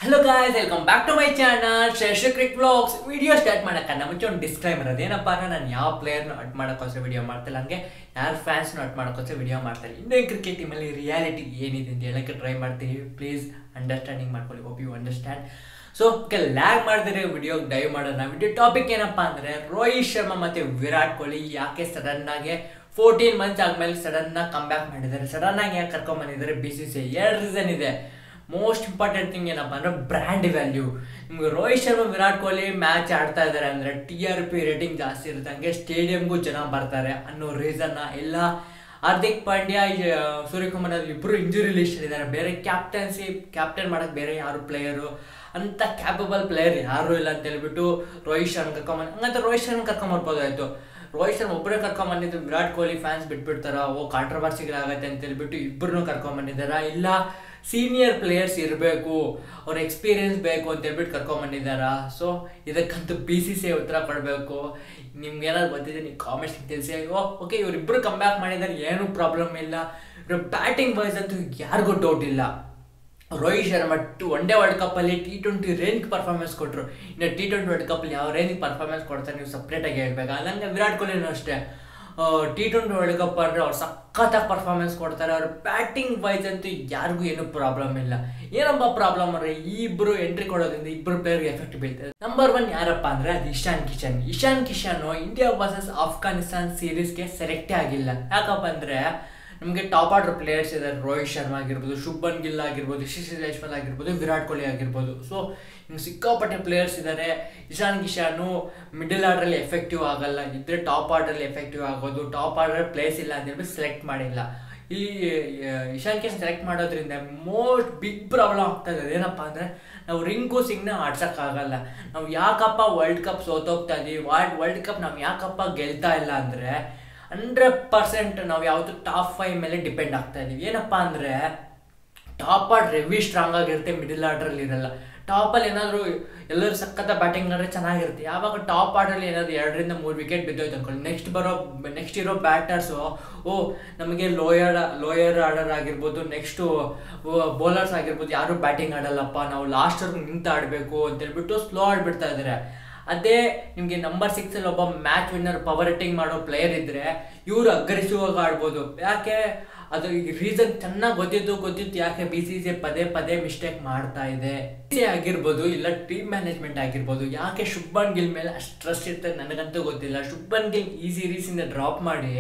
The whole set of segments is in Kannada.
Hello guys, welcome back to my channel Shresha Cricket Vlogs. Video start ಮಾಡಕನ್ನ ಮುಂಚೆ ಒಂದು ಡಿಸ್ಕ್ಲೈಮರ್ ಅದೇನಪ್ಪ ಅಂದ್ರೆ ನಾನು ಯಾವ ಪ್ಲೇಯರ್ನ ಅಟ್ ಮಾಡೋಕ್ಕೋಸ್ಕರ ವಿಡಿಯೋ ಮಾಡ್ತಿಲ್ಲ, ಹಂಗೆ ಯಾರು ಫ್ಯಾನ್ಸ್ನ ಅಟ್ ಮಾಡೋಕ್ಕೋಸ್ಕರ ವಿಡಿಯೋ ಮಾಡ್ತಾರೆ. ಇಂಡಿಯನ್ ಕ್ರಿಕೆಟ್ ಟೀಮಲ್ಲಿ ರಿಯಾಲಿಟಿ ಏನಿದೆ ಅಂತ ಹೇಳಕ್ಕೆ ಟ್ರೈ ಮಾಡ್ತೀವಿ. ಪ್ಲೀಸ್ ಅಂಡರ್ಸ್ಟ್ಯಾಂಡಿಂಗ್ ಮಾಡ್ಕೊಳ್ಳಿ, hope you understand. So lag ಮಾಡಿದ್ರೆ ವಿಡಿಯೋ ಡೈವ್ ಮಾಡೋಣ. ವಿಡಿಯೋ ಟಾಪಿಕ್ ಏನಪ್ಪ ಅಂದರೆ ರೋಹಿತ್ ಶರ್ಮಾ ಮತ್ತು ವಿರಾಟ್ ಕೊಹ್ಲಿ ಯಾಕೆ ಸಡನ್ನಾಗಿ 14 ಮಂತ್ಸ್ ಆದಮೇಲೆ ಸಡನ್ನಾಗಿ ಕಮ್ ಬ್ಯಾಕ್ ಮಾಡಿದ್ದಾರೆ, ಸಡನ್ನಾಗಿ ಯಾಕೆ ಕರ್ಕೊಂಡ್ಬಂದಿದ್ದಾರೆ BCCI. 2 ರೀಸನ್ ಇದೆ. ಮೋಸ್ಟ್ ಇಂಪಾರ್ಟೆಂಟ್ ಥಿಂಗ್ ಏನಪ್ಪ ಅಂದರೆ ಬ್ರ್ಯಾಂಡ್ ವ್ಯಾಲ್ಯೂ. ನಿಮ್ಗೆ ರೋಹಿತ್ ಶರ್ಮಾ ವಿರಾಟ್ ಕೊಹ್ಲಿ ಮ್ಯಾಚ್ ಆಡ್ತಾ ಇದ್ದಾರೆ ಅಂದರೆ TRP ರೇಟಿಂಗ್ ಜಾಸ್ತಿ ಇರುತ್ತೆ, ಹಂಗೆ ಸ್ಟೇಡಿಯಂಗೂ ಜನ ಬರ್ತಾರೆ ಅನ್ನೋ ರೀಸನ್ನ. ಎಲ್ಲ ಹಾರ್ದಿಕ್ ಪಾಂಡ್ಯ, ಸೂರ್ಯಕುಮಾರ್ ಇಬ್ಬರು ಇಂಜುರಿ ಲಿಸ್ಟ್ ಇದ್ದಾರೆ. ಬೇರೆ ಕ್ಯಾಪ್ಟನ್ ಮಾಡೋಕ್ಕೆ ಬೇರೆ ಯಾರು ಪ್ಲೇಯರು ಅಂತ ಕ್ಯಾಪಬಲ್ ಪ್ಲೇಯರ್ ಯಾರು ಇಲ್ಲ ಅಂತ ಹೇಳ್ಬಿಟ್ಟು ರೋಹಿತ್ ಶರ್ಮಾ ಕರ್ಕೊಂಬಂದು, ಹಂಗಂತ ರೋಹಿತ್ ಶರ್ಮಾ ಕರ್ಕೊಂಬರ್ಬೋದಾಯಿತು. ರೋಹಿತ್ ಶರ್ಮಾ ಒಬ್ಬರೇ ಕರ್ಕೊಂಬಂದಿದ್ದು, ವಿರಾಟ್ ಕೊಹ್ಲಿ ಫ್ಯಾನ್ಸ್ ಬಿಟ್ಬಿಡ್ತಾರ, ಕಾಂಟ್ರವರ್ಸಿಗಳಾಗತ್ತೆ ಅಂತ ಹೇಳ್ಬಿಟ್ಟು ಇಬ್ಬರನ್ನೂ ಕರ್ಕೊಂಬಂದಿದ್ದಾರ. ಇಲ್ಲ ಸೀನಿಯರ್ ಪ್ಲೇಯರ್ಸ್ ಇರಬೇಕು, ಅವ್ರ ಎಕ್ಸ್ಪೀರಿಯನ್ಸ್ ಬೇಕು ಅಂತ ಹೇಳ್ಬಿಟ್ಟು ಕರ್ಕೊಂಬಂದಿದ್ದಾರ. ಸೊ ಇದಕ್ಕಂತೂ BCCI ಉತ್ತರ ಕೊಡಬೇಕು. ನಿಮ್ಗೆ ಏನಾದ್ರು ಗೊತ್ತಿದೆ ನೀವು ಕಾಮೆಂಟ್ಸ್ ತಿಳಿಸಿ. ಓಕೆ, ಇವರಿಬ್ಬರು ಕಮ್ ಬ್ಯಾಕ್ ಮಾಡಿದ್ದಾರೆ, ಏನೂ ಪ್ರಾಬ್ಲಮ್ ಇಲ್ಲ. ಇವರು ಬ್ಯಾಟಿಂಗ್ ವೈಸ್ ಅಂತೂ ಯಾರಿಗೂ ಡೌಟ್ ಇಲ್ಲ. Rohit Sharma one day world ಕಪ್ಪಲ್ಲಿ T20 ರೇಂಜ್ ಪರ್ಫಾರ್ಮೆನ್ಸ್ ಕೊಟ್ಟರು. ಇನ್ನು T20 ವರ್ಲ್ಡ್ ಕಪ್ಪಲ್ಲಿ ಯಾವ ರೇಂಜ್ ಪರ್ಫಾರ್ಮೆನ್ಸ್ ಕೊಡ್ತಾರೆ ನೀವು ಸಪ್ರೇಟಾಗಿ ಹೇಳ್ಬೇಕು. ಅಲ್ಲಂಗೆ ವಿರಾಟ್ ಕೊಹ್ಲಿನೂ ಅಷ್ಟೇ, T20 ವರ್ಲ್ಡ್ ಕಪ್ ಅಂದರೆ ಅವ್ರು ಸಖತ್ತಾಗಿ ಪರ್ಫಾರ್ಮೆನ್ಸ್ ಕೊಡ್ತಾರೆ. ಅವ್ರ ಬ್ಯಾಟಿಂಗ್ ವೈಸ್ ಅಂತೂ ಯಾರಿಗೂ ಏನೂ ಪ್ರಾಬ್ಲಮ್ ಇಲ್ಲ. ಏನಪ್ಪ ಪ್ರಾಬ್ಲಮ್ ಅಂದರೆ ಈ ಇಬ್ಬರು ಎಂಟ್ರಿ ಕೊಡೋದ್ರಿಂದ ಇಬ್ಬರು ಪ್ಲೇಯರ್ಗೆ ಎಫೆಕ್ಟ್ ಬೀಳ್ತದೆ. ನಂಬರ್ 1 ಯಾರಪ್ಪ ಅಂದರೆ ಅದು Ishan Kishan India versus Afghanistan ಸೀರೀಸ್ಗೆ ಸೆಲೆಕ್ಟೇ ಆಗಿಲ್ಲ. ಯಾಕಪ್ಪ ಅಂದರೆ ನಮಗೆ ಟಾಪ್ ಆರ್ಡರ್ ಪ್ಲೇಯರ್ಸ್ ಇದ್ದಾರೆ. ರೋಹಿತ್ ಶರ್ಮಾ ಆಗಿರ್ಬೋದು, ಶುಭ್ಮನ್ ಗಿಲ್ ಆಗಿರ್ಬೋದು, ಯಶಸ್ವಿ ಜೈಸ್ವಾಲ್ ಆಗಿರ್ಬೋದು, ವಿರಾಟ್ ಕೊಹ್ಲಿ ಆಗಿರ್ಬೋದು. ಸೊ ಇನ್ನು ಸಿಕ್ಕಾಪಟ್ಟೆ ಪ್ಲೇಯರ್ಸ್ ಇದ್ದಾರೆ. ಇಶಾನ್ ಕಿಶಾನು ಮಿಡಲ್ ಆರ್ಡ್ರಲ್ಲಿ ಎಫೆಕ್ಟಿವ್ ಆಗಲ್ಲ, ಇದ್ದರೆ ಟಾಪ್ ಆರ್ಡ್ರಲ್ಲಿ ಎಫೆಕ್ಟಿವ್ ಆಗೋದು. ಟಾಪ್ ಆರ್ಡರ್ ಪ್ಲೇಸ್ ಇಲ್ಲ ಅಂತ ಹೇಳ್ಬಿಟ್ಟು ಸೆಲೆಕ್ಟ್ ಮಾಡಿಲ್ಲ. ಇಲ್ಲಿ ಇಶಾನ್ ಕಿಶನ್ ಸೆಲೆಕ್ಟ್ ಮಾಡೋದ್ರಿಂದ ಮೋಸ್ಟ್ ಬಿಗ್ ಪ್ರಾಬ್ಲಮ್ ಆಗ್ತದೆ. ಅದೇನಪ್ಪ ಅಂದರೆ ನಾವು ರಿಂಕು ಸಿಂಗ್ನ ಆಡ್ಸೋಕ್ಕಾಗಲ್ಲ. ನಾವು ಯಾಕಪ್ಪ ವರ್ಲ್ಡ್ ಕಪ್ ಸೋತೋಗ್ತಾ ಇದೀವಿ, ವರ್ಲ್ಡ್ ಕಪ್ ನಾವು ಯಾಕಪ್ಪ ಗೆಲ್ತಾ ಇಲ್ಲ ಅಂದರೆ 100% ನಾವು ಯಾವತ್ತೂ ಟಾಪ್ 5 ಮೇಲೆ ಡಿಪೆಂಡ್ ಆಗ್ತಾ ಇದೀವಿ. ಏನಪ್ಪ ಅಂದರೆ ಟಾಪ್ ಆರ್ಡರ್ ಹೆವಿ ಸ್ಟ್ರಾಂಗ್ ಆಗಿರುತ್ತೆ, ಮಿಡಲ್ ಆರ್ಡ್ರಲ್ಲಿ ಇರಲ್ಲ. ಟಾಪಲ್ಲಿ ಏನಾದರೂ ಎಲ್ಲರೂ ಸಖತ್ತ ಬ್ಯಾಟಿಂಗ್ ಆದರೆ ಚೆನ್ನಾಗಿರುತ್ತೆ. ಯಾವಾಗ ಟಾಪ್ ಆರ್ಡ್ರಲ್ಲಿ ಏನಾದರೂ 2 ರಿಂದ 3 ವಿಕೆಟ್ ಬಿದ್ದೋಯ್ತು ಅಂದ್ಕೊಳ್ಳಿ, ನೆಕ್ಸ್ಟ್ ಇರೋ ಬ್ಯಾಟರ್ಸು ನಮಗೆ ಲೋಯರ್ ಆರ್ಡರ್ ಆಗಿರ್ಬೋದು, ನೆಕ್ಸ್ಟು ಬೌಲರ್ಸ್ ಆಗಿರ್ಬೋದು, ಯಾರೂ ಬ್ಯಾಟಿಂಗ್ ಆಡಲ್ಲಪ್ಪ, ನಾವು ಲಾಸ್ಟ್ವರೆಗೂ ನಿಂತು ಆಡಬೇಕು ಅಂತೇಳ್ಬಿಟ್ಟು ಸ್ಲೋ ಆಡಿಬಿಡ್ತಾ ಇದ್ದಾರೆ. ಅದೇ ನಿಮಗೆ ನಂಬರ್ 6 ಒಬ್ಬ ಮ್ಯಾಚ್ ವಿನ್ನರ್ ಪವರ್ ಹಿಟ್ಟಿಂಗ್ ಮಾಡೋ ಪ್ಲೇಯರ್ ಇದ್ದರೆ ಇವರು ಅಗ್ರೆಸಿವ್ ಆಗಿ ಆಡ್ಬೋದು. ಯಾಕೆ ಅದು ರೀಸನ್ ಚೆನ್ನಾಗಿ ಗೊತ್ತಿತ್ತು ಯಾಕೆ BCCI ಪದೇ ಮಿಸ್ಟೇಕ್ ಮಾಡ್ತಾ ಇದೆ ಆಗಿರ್ಬೋದು, ಇಲ್ಲ ಟೀಮ್ ಮ್ಯಾನೇಜ್ಮೆಂಟ್ ಆಗಿರ್ಬೋದು. ಯಾಕೆ ಶುಭ್ಮನ್ ಗಿಲ್ ಮೇಲೆ ಅಷ್ಟು ಟ್ರಸ್ಟ್ ಇರ್ತದೆ ನನಗಂತೂ ಗೊತ್ತಿಲ್ಲ. ಶುಭ್ಮನ್ ಗಿಲ್ ಈ ಸೀರೀಸಿಂದ ಡ್ರಾಪ್ ಮಾಡಿ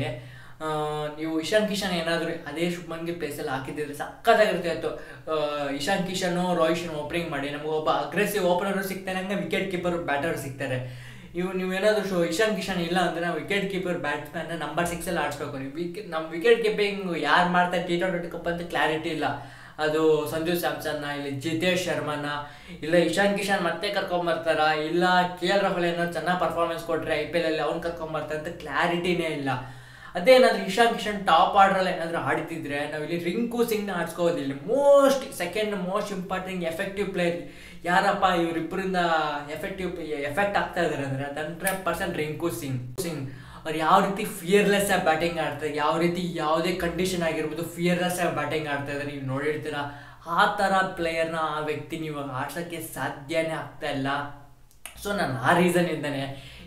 ನೀವು ಇಶಾನ್ ಕಿಶನ್ ಏನಾದರೂ ಅದೇ ಶುಭ್ಮನ್ ಗಿಲ್ ಪ್ಲೇಸಲ್ಲಿ ಹಾಕಿದ್ದಿದ್ರೆ ಸಕ್ಕತ್ತಾಗಿರ್ತಾ ಇತ್ತು. ಇಶಾನ್ ಕಿಶನು ರೋಹಿತ್ ಶರ್ಮಾ ಓಪನಿಂಗ್ ಮಾಡಿ ನಮಗೆ ಒಬ್ಬ ಅಗ್ರೆಸಿವ್ ಓಪನರು ಸಿಗ್ತಾನೆ, ಹಂಗೆ ವಿಕೆಟ್ ಕೀಪರ್ ಬ್ಯಾಟರ್ ಸಿಗ್ತಾರೆ. ನೀವೇನಾದರೂ ಇಶಾನ್ ಕಿಶನ್ ಇಲ್ಲ ಅಂದರೆ ನಾವು ವಿಕೆಟ್ ಕೀಪರ್ ಬ್ಯಾಟ್ಸ್ಮನ್ನ ನಂಬರ್ 6 ಆಡಿಸ್ಬೇಕು. ನಮ್ಮ ವಿಕೆಟ್ ಕೀಪಿಂಗ್ ಯಾರು ಮಾಡ್ತಾರೆ T20 ವರ್ಲ್ಡ್ ಕಪ್ ಅಂತ ಕ್ಲಾರಿಟಿ ಇಲ್ಲ. ಅದು ಸಂಜು ಸ್ಯಾಮ್ಸನ್ನ, ಇಲ್ಲ ಜಿತೇಶ್ ಶರ್ಮನ, ಇಲ್ಲ ಇಶಾನ್ ಕಿಶನ್ ಮತ್ತೆ ಕರ್ಕೊಂಬರ್ತಾರ, ಇಲ್ಲ KL ರಾಹುಲ್ ಏನೋ ಚೆನ್ನಾಗಿ ಪರ್ಫಾರ್ಮೆನ್ಸ್ ಕೊಟ್ಟರೆ IPL ಅಲ್ಲಿ ಅವ್ನು ಕರ್ಕೊಂಬರ್ತಾರೆ ಅಂತ ಕ್ಲಾರಿಟಿನೇ ಇಲ್ಲ. ಅದೇನಾದರೂ ಇಶಾನ್ ಕಿಶನ್ ಟಾಪ್ ಆರ್ಡ್ರಲ್ಲಿ ಏನಾದರೂ ಆಡ್ತಿದ್ರೆ ನಾವು ಇಲ್ಲಿ ರಿಂಕು ಸಿಂಗ್ನ ಆಡ್ಸ್ಕೋದಿಲ್ಲ. Second most important effective player ಯಾರಪ್ಪ ಇವರಿಬ್ಬರಿಂದ ಎಫೆಕ್ಟ್ ಆಗ್ತಾ ಇದ್ದಾರೆ ಅಂದರೆ ಅದು 100% ರಿಂಕು ಸಿಂಗ್. ಅವ್ರು ಯಾವ ರೀತಿ ಫಿಯರ್ಲೆಸ್ ಆಗಿ ಬ್ಯಾಟಿಂಗ್ ಆಡ್ತಾರೆ, ಯಾವ ರೀತಿ ಯಾವುದೇ ಕಂಡೀಷನ್ ಆಗಿರ್ಬೋದು ಫಿಯರ್ಲೆಸ್ ಆಗಿ ಬ್ಯಾಟಿಂಗ್ ಆಡ್ತಾ ಇದ್ದಾರೆ, ನೀವು ನೋಡಿರ್ತೀರ. ಆ ಥರ ಪ್ಲೇಯರ್ನ ಆ ವ್ಯಕ್ತಿ ನೀವು ಆಡ್ಸೋಕ್ಕೆ ಸಾಧ್ಯನೇ ಆಗ್ತಾ ಇಲ್ಲ. ಸೊ ನಾನು ಆ ರೀಸನ್ನಿಂದನೇ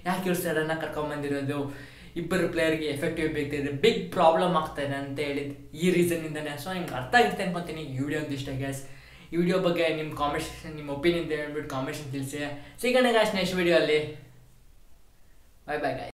ಯಾಕೆ ಇವ್ರು ಸಡನ್ನಾಗಿ ಕರ್ಕೊಂಬಂದಿರೋದು, ಇಬ್ಬರು ಪ್ಲೇಯರ್ಗೆ ಎಫೆಕ್ಟಿವ್ ಬೇಕಿದ್ರೆ ಬಿಗ್ ಪ್ರಾಬ್ಲಮ್ ಆಗ್ತಾಯಿದೆ ಅಂತ ಹೇಳಿದ್ದು ಈ ರೀಸನ್ನಿಂದನೇ. ಸೊ ನಿಮ್ಗೆ ಅರ್ಥ ಆಗಿರುತ್ತೆ ಅನ್ಕೊತೀನಿ ಈ ವಿಡಿಯೋ ಇಷ್ಟ ಗ್ಯಾಸ್. ಈ ವಿಡಿಯೋ ಬಗ್ಗೆ ನಿಮ್ಮ ಕಾಮೆಂಟ್ ಸೆಕ್ಷನ್, ನಿಮ್ಮ ಒಪಿನಿಯನ್ ಹೇಳ್ಬಿಟ್ಟು ಕಾಮೆಂಟ್ ಸೆಕ್ಷನ್ ತಿಳಿಸಿ. ಸಿಗೋಣ ಗ್ಯಾಸ್ ನೆಕ್ಸ್ಟ್ ವಿಡಿಯೋ ಅಲ್ಲಿ. By guys.